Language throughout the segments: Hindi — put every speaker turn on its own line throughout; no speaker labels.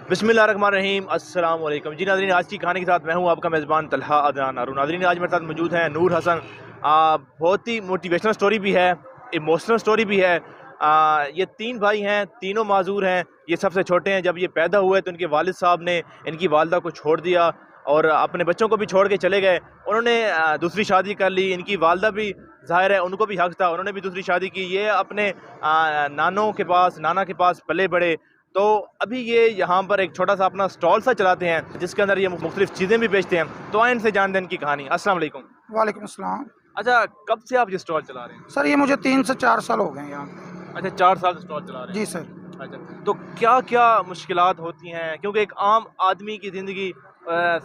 बिस्मिल्लाहिर्रहमानिर्रहीम, अस्सलाम वालेकुम जी नाज़रीन। आज की कहानी के साथ मैं हूं आपका मेज़बान तलहा अदनान आरू। नाज़रीन, आज मेरे साथ मौजूद हैं नूर हसन। बहुत ही मोटिवेशनल स्टोरी भी है, इमोशनल स्टोरी भी है। ये तीन भाई हैं, तीनों माजूर हैं। ये सबसे छोटे हैं। जब ये पैदा हुए तो इनके वालिद साहब ने इनकी वालदा को छोड़ दिया और अपने बच्चों को भी छोड़ के चले गए। उन्होंने दूसरी शादी कर ली। इनकी वालदा भी ज़ाहिर है उनको भी हक था, उन्होंने भी दूसरी शादी की। ये अपने नाना के पास पले बड़े। तो अभी ये यहाँ पर एक छोटा सा अपना स्टॉल सा चलाते हैं जिसके अंदर ये मुख्तलिफ चीज़ें भी बेचते हैं। तो आए इनसे जानते हैं इनकी कहानी। अस्सलाम वालेकुम।
वालेकुम अस्सलाम।
अच्छा, कब से आप ये स्टॉल चला रहे हैं?
सर ये मुझे 3 से 4 साल हो गए हैं यहाँ पे।
अच्छा, 4 साल से स्टॉल चला रहे
जी
हैं।
सर।
अच्छा, तो क्या क्या मुश्किलात होती हैं, क्योंकि एक आम आदमी की ज़िंदगी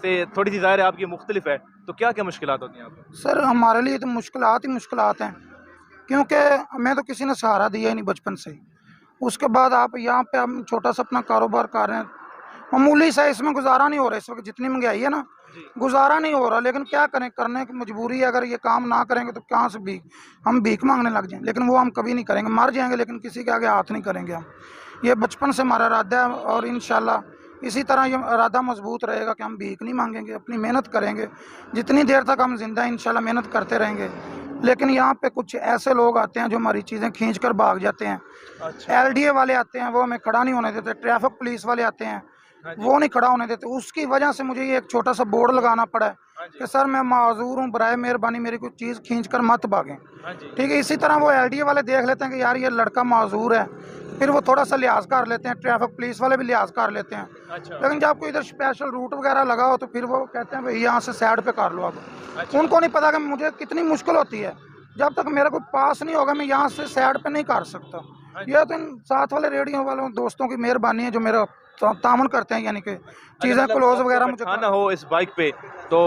से थोड़ी सी ज़ाहिर है आपकी मुख्तलिफ है, तो क्या क्या मुश्किलात होती हैं आपको?
सर हमारे लिए तो मुश्किलात ही मुश्किलात हैं, क्योंकि हमें तो किसी ने सहारा दिया ही नहीं बचपन से ही। उसके बाद आप यहाँ पे हम छोटा सा अपना कारोबार कर रहे हैं, मामूली सा, इसमें गुजारा नहीं हो रहा। इस वक्त जितनी महंगाई है ना,
जी।
गुजारा नहीं हो रहा। लेकिन क्या करें, करने की मजबूरी है। अगर ये काम ना करेंगे तो कहाँ से हम भीख मांगने लग जाएं, लेकिन वो हम कभी नहीं करेंगे। मर जाएंगे लेकिन किसी के आगे हाथ नहीं करेंगे हम। ये बचपन से हमारा इरादा है और इंशाल्लाह इसी तरह ये इरादा मजबूत रहेगा कि हम भीख नहीं मांगेंगे, अपनी मेहनत करेंगे। जितनी देर तक हम जिंदा हैं इंशाल्लाह मेहनत करते रहेंगे। लेकिन यहाँ पे कुछ ऐसे लोग आते हैं जो हमारी चीज़ें खींच कर भाग जाते हैं।
अच्छा।
एलडीए वाले आते हैं, वो हमें खड़ा नहीं होने देते। ट्रैफिक पुलिस वाले आते हैं,
हाँ जी।
वो नहीं खड़ा होने देते। उसकी वजह से मुझे ये एक छोटा सा बोर्ड लगाना पड़ा है
हाँ जी।
कि सर मैं माजूर हूँ, बराए मेहरबानी मेरी कोई चीज़ खींच कर मत भागें।
हाँ जी।
ठीक है, इसी तरह वो एलडीए वाले देख लेते हैं कि यार ये लड़का माजूर है, फिर वो थोड़ा सा लिहाज कर लेते हैं। ट्रैफिक पुलिस वाले भी लिहाज कर लेते हैं।
अच्छा।
लेकिन जब कोई इधर स्पेशल रूट वगैरह लगा हो तो फिर वो कहते हैं भाई यहाँ से साइड पे कर लो। अब
अच्छा।
उनको नहीं पता कि मुझे कितनी मुश्किल होती है। जब तक मेरा कोई पास नहीं होगा मैं यहाँ से साइड पे नहीं कर सकता।
हाँ जी।
ये तो इन साथ वाले रेडियो वालों दोस्तों की मेहरबानी है जो मेरा तामन करते हैं, यानी कि
अच्छा,
चीज़ें
मतलब
क्लोज
आपको
वगैरह मुझे
बैठाना हो इस बाइक पे तो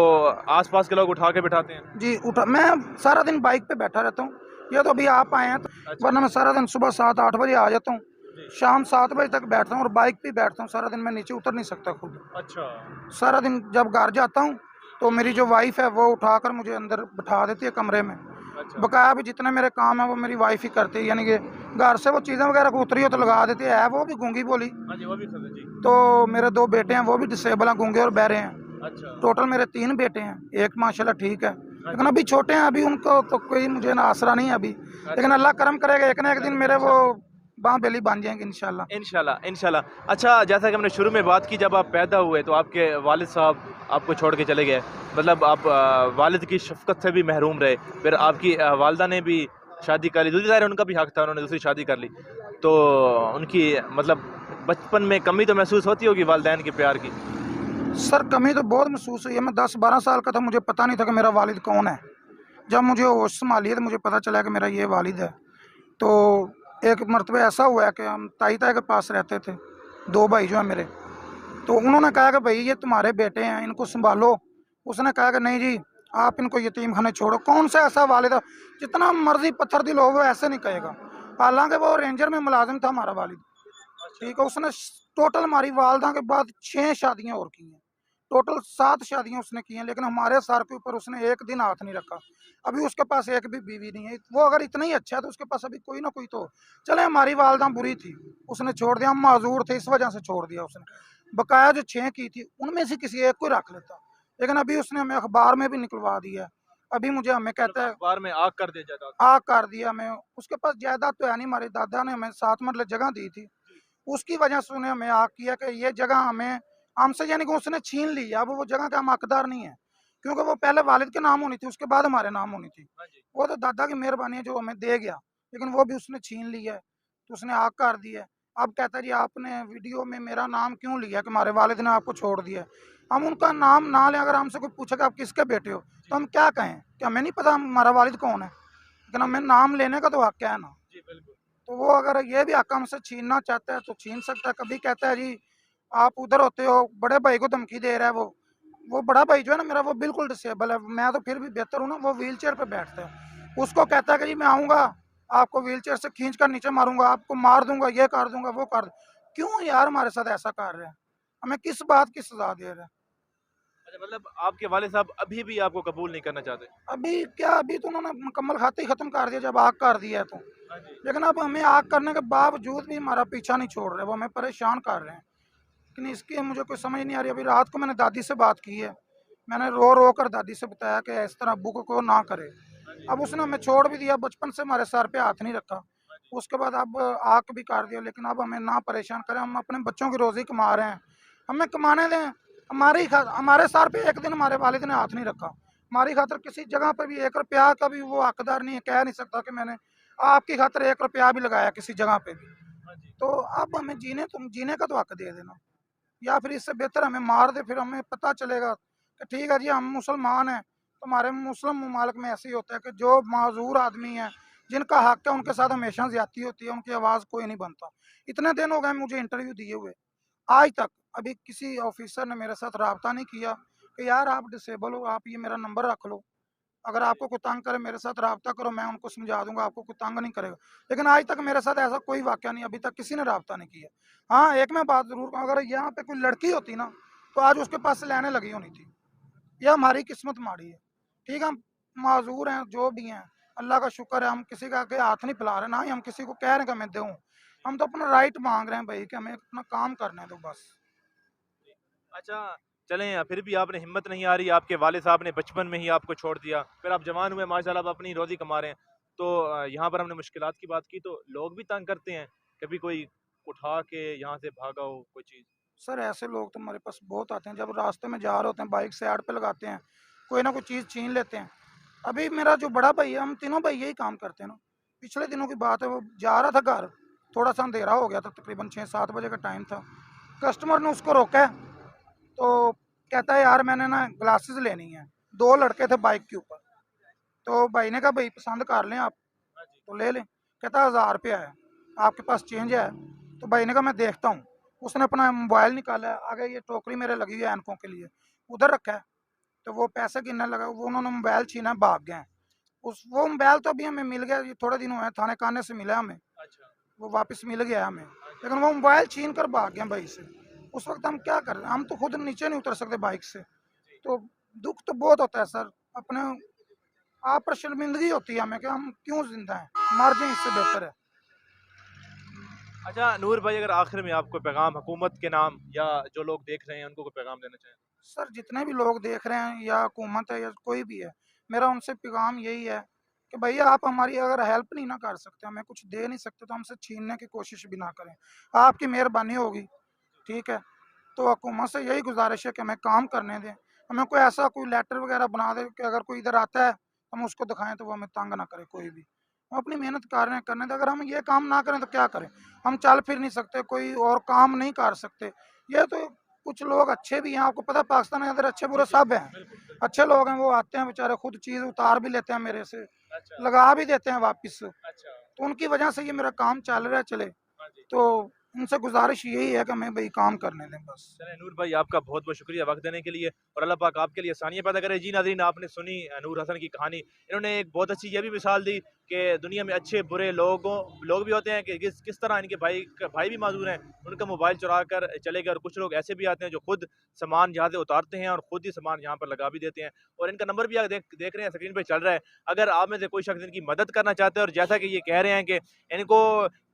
आसपास के लोग उठा के बिठाते हैं?
जी उठा। मैं सारा दिन बाइक पे बैठा रहता हूँ। ये तो अभी आप आए हैं तो,
अच्छा।
वरना मैं सारा दिन सुबह 7-8 बजे आ जाता हूँ,
जी।
शाम 7 बजे तक बैठता हूँ और बाइक पे बैठता हूँ सारा दिन। मैं नीचे उतर नहीं सकता खुद।
अच्छा।
सारा दिन जब घर जाता हूँ तो मेरी जो वाइफ है वो उठाकर मुझे अंदर बिठा देती है कमरे में।
अच्छा।
बकाया भी जितने मेरे काम है वो मेरी वाइफ ही करती है, यानी कि घर से वो चीज़ें वगैरह को उतरी हो तो लगा देती है। वो भी गूंगी बोली।
हाँ जी, वो भी खबर जी।
तो मेरे 2 बेटे हैं, वो भी डिसेबल हैं, गूंगे और बहरे हैं।
अच्छा।
टोटल मेरे 3 बेटे हैं, एक माशाल्लाह ठीक है,
हाँ
लेकिन
जी।
अभी छोटे हैं। अभी उनको तो कोई मुझे ना आसरा नहीं है अभी, लेकिन
अच्छा।
अल्लाह करम करेगा एक ना एक दिन मेरे वो बाँ बेली बन जाएंगे इंशाल्लाह।
इंशाल्लाह, इंशाल्लाह। अच्छा, जैसा कि हमने शुरू में बात की, जब आप पैदा हुए तो आपके वालिद साहब आपको छोड़ के चले गए। मतलब आप वालिद की शफ़क़त से भी महरूम रहे। फिर आपकी वालिदा ने भी शादी कर ली। दूसरी ज़ाहिर है उनका भी हक था, उन्होंने दूसरी शादी कर ली। तो उनकी मतलब बचपन में कमी तो महसूस होती होगी वालिदैन के प्यार की?
सर कमी तो बहुत महसूस हुई है। मैं 10-12 साल का था, मुझे पता नहीं था कि मेरा वालिद कौन है। जब मुझे होश संभाली है तो मुझे पता चला कि मेरा ये वालिद है। तो एक मरतबा ऐसा हुआ है कि हम ताई के पास रहते थे, 2 भाई जो हैं मेरे। तो उन्होंने कहा कि भाई ये तुम्हारे बेटे हैं, इनको संभालो। उसने कहा कि नहीं जी, आप इनको यतीम खाने छोड़ो। कौन सा ऐसा वालिद है, जितना मर्जी पत्थर दिल हो वो ऐसे नहीं कहेगा। हालांकि वो रेंजर में मुलाजिम था हमारा वालिद। ठीक है, उसने टोटल हमारी वालदा के बाद 6 शादियां और की हैं। टोटल 7 शादियां उसने की हैं, लेकिन हमारे सर के ऊपर उसने एक दिन हाथ नहीं रखा। अभी उसके पास एक भी बीवी नहीं है। वो अगर इतना ही अच्छा है तो उसके पास अभी कोई ना कोई तो। चले हमारी वालदा बुरी थी, उसने छोड़ दिया। हम माजूर थे इस वजह से छोड़ दिया उसने। बकाया जो 6 की थी उनमें से किसी एक को रख लेता, लेकिन अभी उसने हमें अखबार में भी निकलवा दिया है। अभी मुझे हमें कहता है
अखबार में आग कर दिया जाता था।
आ कर दिया। मैं उसके पास जायदाद तो है नहीं, हमारे दादा ने हमें 7 मरले जगह दी थी। उसकी वजह से उन्हें हमें आग किया कि ये जगह हमें हमसे, यानी कि उसने छीन ली। अब वो जगह का हम हकदार नहीं है, क्योंकि वो पहले वालिद के नाम होनी थी, उसके बाद हमारे नाम होनी थी।
हाँ जी।
वो तो दादा की मेहरबानी है जो हमें दे गया, लेकिन वो भी उसने छीन ली है। तो उसने आग कर दी है। अब कहता है जी आपने वीडियो में मेरा नाम क्यों लिया कि हमारे वालिद ने आपको छोड़ दिया है। हम उनका नाम ना लें, अगर हमसे कोई पूछे कि आप किसके बेटे हो तो हम क्या कहें कि हमें नहीं पता हमारा वालिद कौन है, लेकिन हमें नाम लेने का तो हक है ना।
जी, बिल्कुल।
तो वो अगर ये भी हक हमसे छीनना चाहता है तो छीन सकता है। कभी कहता है जी आप उधर होते हो, बड़े भाई को धमकी दे रहा है। वो बड़ा भाई जो है ना मेरा, वो बिल्कुल डिसेबल है। मैं तो फिर भी बेहतर हूँ ना, वो व्हील चेयर पर बैठता है। उसको कहता है कि जी मैं आऊँगा, आपको व्हील चेयर से खींच कर नीचे मारूंगा, आपको मार दूंगा, ये कर दूंगा, वो कर क्यों यार हमारे साथ ऐसा कर रहे हैं, हमें किस बात की सजा दे रहे हैं।
अच्छा, मतलब आपके वालिद साहब अभी भी आपको कबूल नहीं करना चाहते?
अभी क्या, अभी तो उन्होंने मुकम्मल खाते ही खत्म कर दिया जब आग कर दिया है तो।
हाँ जी।
लेकिन अब हमें आग करने के बावजूद भी हमारा पीछा नहीं छोड़ रहे, वो हमें परेशान कर रहे हैं। लेकिन इसकी मुझे कोई समझ नहीं आ रही। अभी रात को मैंने दादी से बात की है, मैंने रो रो कर दादी से बताया कि इस तरह अब्बू को ना करे। अब उसने हमें छोड़ भी दिया, बचपन से हमारे सर पे हाथ नहीं रखा, उसके बाद अब आँख भी काट दिया, लेकिन अब हमें ना परेशान करें, हम अपने बच्चों की रोज़ी कमा रहे हैं, हमें कमाने दें। हमारे सर पे एक दिन हमारे वालिद ने हाथ नहीं रखा, हमारी खातर किसी जगह पर भी 1 रुपया का भी वो हकदार नहीं है, कह नहीं सकता कि मैंने आपकी खातर 1 रुपया भी लगाया किसी जगह पे भी। तो अब हमें जीने का तो हक दे देना, या फिर इससे बेहतर हमें मार दे, फिर हमें पता चलेगा कि ठीक है जी हम मुसलमान हैं। तो हमारे मुस्लिम ममालिक में ऐसे ही होता है कि जो माजूर आदमी है, जिनका हक है, उनके साथ हमेशा ज्यादती होती है, उनकी आवाज़ कोई नहीं बनता। इतने दिन हो गए मुझे इंटरव्यू दिए हुए, आज तक अभी किसी ऑफिसर ने मेरे साथ रब्ता नहीं किया कि यार आप डिसेबल हो, आप ये मेरा नंबर रख लो, अगर आपको कोई तंग करे मेरे साथ रब्ता करो, मैं उनको समझा दूंगा, आपको कोई तंग नहीं करेगा। लेकिन आज तक मेरे साथ ऐसा कोई वाक़या नहीं, अभी तक किसी ने रब्ता नहीं किया। हाँ, एक मैं बात ज़रूर कहूँ, अगर यहाँ पे कोई लड़की होती ना, तो आज उसके पास से लेने लगी होनी थी। यह हमारी किस्मत माड़ी है। ठीक है, हम माजूर हैं, जो भी हैं, अल्लाह का शुक्र है, हम किसी का आगे हाथ नहीं फैला रहे, ना ही हम किसी को कह रहे हैं कि मैं दूँ। हम तो अपना राइट मांग रहे हैं भाई कि हमें अपना काम करने दो बस।
अच्छा, चलें, फिर भी आपने हिम्मत नहीं आ रही, आपके वालिद साहब ने बचपन में ही आपको छोड़ दिया, फिर आप जवान हुए माशाल्लाह, अब अपनी रोज़ी कमा रहे हैं। तो यहाँ पर हमने मुश्किलात की बात की, तो लोग भी तंग करते हैं, कभी कोई उठा के यहाँ से भागा हो कोई चीज़?
सर ऐसे लोग तो हमारे पास बहुत आते हैं, जब रास्ते में जा रहे होते हैं बाइक से ऐड पे लगाते हैं, कोई ना कोई चीज़ छीन लेते हैं। अभी मेरा जो बड़ा भाई है, हम तीनों भाई यही काम करते हैं ना। पिछले दिनों की बात है, वो जा रहा था घर, थोड़ा सा अंधेरा हो गया था, तकरीबन 6-7 बजे का टाइम था। कस्टमर ने उसको रोका है, तो कहता है यार मैंने ना ग्लासेस लेनी है। 2 लड़के थे बाइक के ऊपर, तो भाई ने कहा भाई पसंद कर लें आप, तो ले लें। कहता है 1000 रुपया है, आपके पास चेंज है? तो भाई ने कहा मैं देखता हूँ। उसने अपना मोबाइल निकाला है, आगे ये टोकरी मेरे लगी हुई है ऐनकों के लिए, उधर रखा है। तो वो पैसे गिनने लगा, वो उन्होंने मोबाइल छीना, भाग गए। उस वो मोबाइल तो अभी हमें मिल गया, ये थोड़े दिन हुए हैं, थाने काने से मिला हमें,
अच्छा।
वो वापस मिल गया है हमें। लेकिन वो मोबाइल छीन कर भाग गए भाई से। उस वक्त हम क्या कर रहे हैं, हम तो खुद नीचे नहीं उतर सकते बाइक से। तो दुख तो बहुत होता है सर, अपने आप पर शर्मिंदगी होती है हमें कि हम क्यों जिंदा हैं, मर जाएं इससे बेहतर है।
अच्छा नूर भाई, अगर आखिर में आपको पैगाम हुकूमत के नाम या जो लोग देख रहे हैं उनको कोई पैगाम देना चाहें?
सर जितने भी लोग देख रहे हैं, या हुकूमत है या कोई भी है, मेरा उनसे पैगाम यही है कि भैया आप हमारी अगर हेल्प नहीं ना कर सकते, हमें कुछ दे नहीं सकते, तो हमसे छीनने की कोशिश भी ना करें, आपकी मेहरबानी होगी। ठीक है, तो हुकूमत से यही गुजारिश है कि हमें काम करने दें, हमें कोई ऐसा कोई लेटर वगैरह बना दे कि अगर कोई इधर आता है हम उसको दिखाएं, तो वो हमें तंग ना करे कोई भी। हम अपनी मेहनत कर रहे हैं, करने दें। अगर हम ये काम ना करें तो क्या करें, हम चल फिर नहीं सकते, कोई और काम नहीं कर सकते। ये तो कुछ लोग अच्छे भी हैं, आपको पता है पाकिस्तान के अंदर अच्छे बुरे सब हैं। अच्छे लोग हैं, वो आते हैं बेचारे, खुद चीज़ उतार भी लेते हैं मेरे से,
अच्छा।
लगा भी देते हैं वापस।
अच्छा।
तो उनकी वजह से ये मेरा काम चल रहा है, चले।
हाँ जी।
तो उनसे गुजारिश यही है कि हमें भाई काम करने दें बस।
चलें नूर भाई, आपका बहुत बहुत शुक्रिया वक्त देने के लिए, और अल्लाह पाक आपके लिए आसानियाँ पैदा करे। जी नाज़रीन, आपने सुनी नूर हसन की कहानी। इन्होंने एक बहुत अच्छी ये भी मिसाल दी कि दुनिया में अच्छे बुरे लोग भी होते हैं, कि किस तरह इनके भाई भी माजूर हैं, उनका मोबाइल चुरा कर चले गए। और कुछ लोग ऐसे भी आते हैं जो खुद सामान यहाँ से उतारते हैं और खुद ही सामान यहाँ पर लगा भी देते हैं। और इनका नंबर भी आप देख रहे हैं, स्क्रीन पर चल रहा है। अगर आप में से कोई शख्स इनकी मदद करना चाहते हैं, और जैसा कि ये कह रहे हैं कि इनको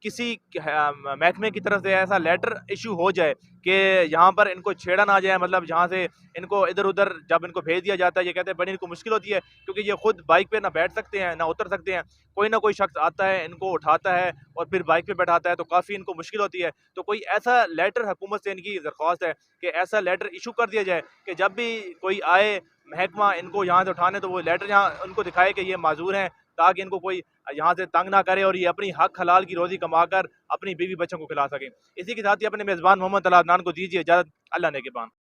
किसी महकमे की तरफ से ऐसा लेटर इशू हो जाए कि यहाँ पर इनको छेड़ा ना जाए, मतलब यहाँ से इनको इधर उधर जब इनको भेज दिया जाता है, ये कहते हैं बड़ी इनको मुश्किल होती है, क्योंकि ये खुद बाइक पे ना बैठ सकते हैं ना उतर सकते हैं। कोई ना कोई शख्स आता है, इनको उठाता है और फिर बाइक पे बैठाता है, तो काफ़ी इनको मुश्किल होती है। तो कोई ऐसा लेटर हुकूमत से इनकी दरख्वास्त है कि ऐसा लेटर इशू कर दिया जाए कि जब भी कोई आए महकमा इनको यहाँ से उठाने, तो वो लेटर यहाँ उनको दिखाए कि ये माजूर हैं, ताकि इनको कोई यहाँ से तंग ना करे और ये अपनी हक हलाल की रोज़ी कमाकर अपनी बीवी बच्चों को खिला सकें। इसी के साथ ही अपने मेज़बान मोहम्मद तलहा अदनान को दीजिए इजाज़त। अल्लाह ने के बाद।